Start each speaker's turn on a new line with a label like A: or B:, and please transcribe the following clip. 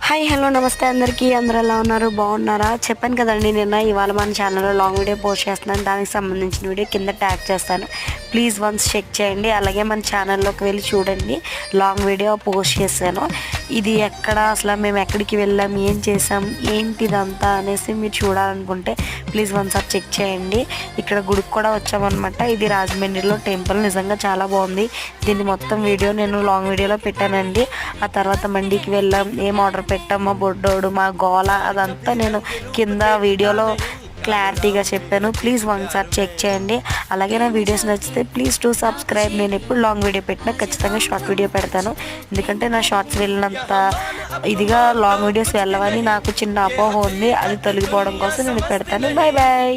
A: Hi hello నమస్తే అందరికీ. అందరూ ఎలా ఉన్నారు? బాగున్నారా? చెప్పాను కదండి నిన్న ఇవాళ మన ఛానల్లో లాంగ్ వీడియో పోస్ట్ చేస్తున్నాను. దానికి సంబంధించిన వీడియో కింద ట్యాగ్ చేస్తాను, ప్లీజ్ వన్స్ చెక్ చేయండి. అలాగే మన ఛానల్లోకి వెళ్ళి చూడండి, లాంగ్ వీడియో పోస్ట్ చేశాను. ఇది ఎక్కడ అసలు మేము ఎక్కడికి వెళ్ళాం, ఏం చేసాం, ఏంటి ఇదంతా అనేసి మీరు చూడాలనుకుంటే ప్లీజ్ వన్స్ అది చెక్ చేయండి. ఇక్కడ గుడికి కూడా వచ్చామన్నమాట. ఇది రాజమండ్రిలో టెంపుల్, నిజంగా చాలా బాగుంది. దీన్ని మొత్తం వీడియో నేను లాంగ్ వీడియోలో పెట్టానండి. ఆ తర్వాత మండికి వెళ్ళాం, ఏం ఆర్డర్ పెట్టాం, మా బొడ్డోడు, మా గోల, అదంతా నేను కింద వీడియోలో క్లారిటీగా చెప్పాను. ప్లీజ్ ఒకసారి చెక్ చేయండి. అలాగే నా వీడియోస్ నచ్చితే ప్లీజ్ టు సబ్స్క్రైబ్. నేను ఎప్పుడు లాంగ్ వీడియో పెట్టినా ఖచ్చితంగా షార్ట్ వీడియో పెడతాను, ఎందుకంటే నా షార్ట్స్ వెళ్ళినంత ఇదిగా లాంగ్ వీడియోస్ వెళ్ళవని నాకు చిన్న అపోహ ఉంది. అది తొలగిపోవడం కోసం నేను పెడతాను. Bye bye.